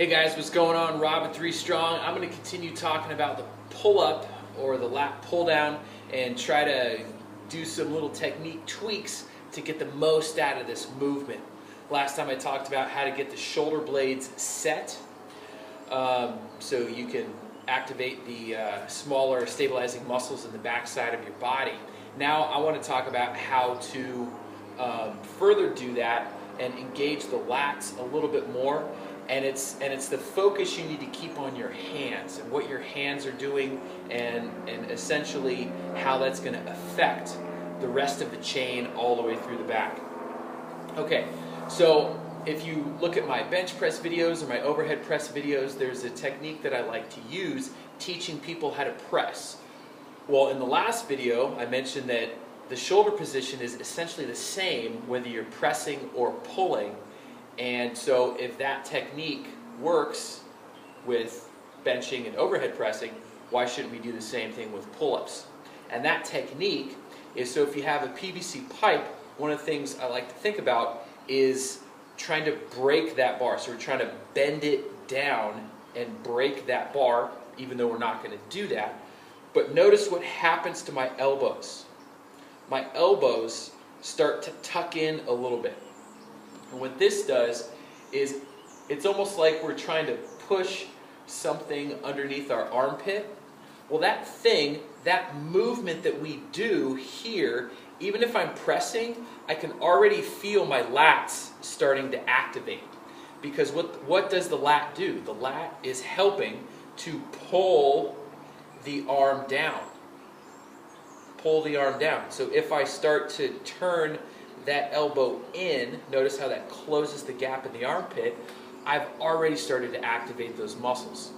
Hey guys, what's going on? Rob at 3STRONG. I'm going to continue talking about the pull-up or the lat pull-down and try to do some little technique tweaks to get the most out of this movement. Last time I talked about how to get the shoulder blades set so you can activate the smaller stabilizing muscles in the backside of your body. Now I want to talk about how to further do that and engage the lats a little bit more. And it's the focus you need to keep on your hands and what your hands are doing and essentially how that's going to affect the rest of the chain all the way through the back. Okay, so if you look at my bench press videos or my overhead press videos, there's a technique that I like to use teaching people how to press. Well, in the last video, I mentioned that the shoulder position is essentially the same whether you're pressing or pulling. And so if that technique works with benching and overhead pressing, why shouldn't we do the same thing with pull-ups? And that technique is, so if you have a PVC pipe, one of the things I like to think about is trying to break that bar. So we're trying to bend it down and break that bar, even though we're not going to do that. But notice what happens to my elbows. My elbows start to tuck in a little bit. And what this does is it's almost like we're trying to push something underneath our armpit. Well, that thing, that movement that we do here, even if I'm pressing, I can already feel my lats starting to activate. Because what does the lat do? The lat is helping to pull the arm down. Pull the arm down. So if I start to turn that elbow in, notice how that closes the gap in the armpit, I've already started to activate those muscles.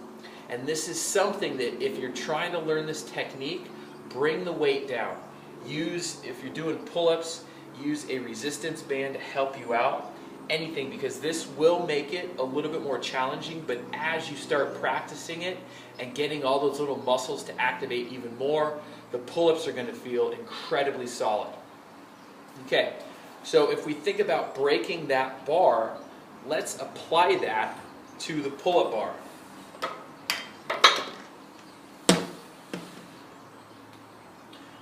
And this is something that if you're trying to learn this technique, bring the weight down. If you're doing pull-ups, use a resistance band to help you out. Anything, because this will make it a little bit more challenging, but as you start practicing it and getting all those little muscles to activate even more, the pull-ups are going to feel incredibly solid. Okay. So if we think about breaking that bar, let's apply that to the pull-up bar.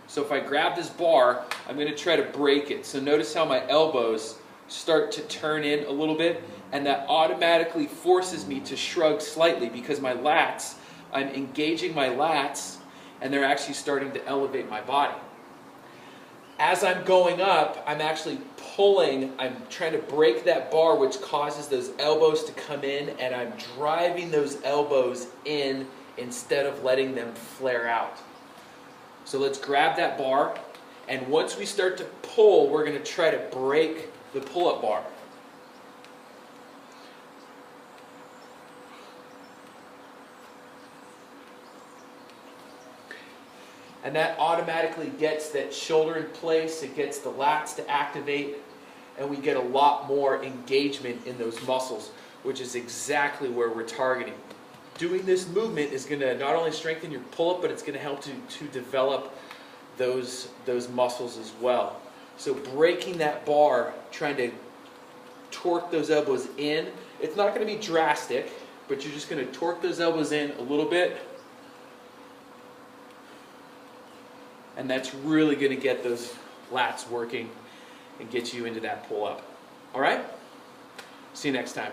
So if I grab this bar, I'm going to try to break it. So notice how my elbows start to turn in a little bit, and that automatically forces me to shrug slightly because my lats, I'm engaging my lats, and they're actually starting to elevate my body. As I'm going up, I'm actually pulling, I'm trying to break that bar, which causes those elbows to come in, and I'm driving those elbows in instead of letting them flare out. So let's grab that bar, and once we start to pull, we're going to try to break the pull-up bar. And that automatically gets that shoulder in place, it gets the lats to activate, and we get a lot more engagement in those muscles, which is exactly where we're targeting. Doing this movement is going to not only strengthen your pull-up, but it's going to help to develop those muscles as well. So breaking that bar, trying to torque those elbows in, it's not going to be drastic, but you're just going to torque those elbows in a little bit. And that's really going to get those lats working and get you into that pull-up. All right? See you next time.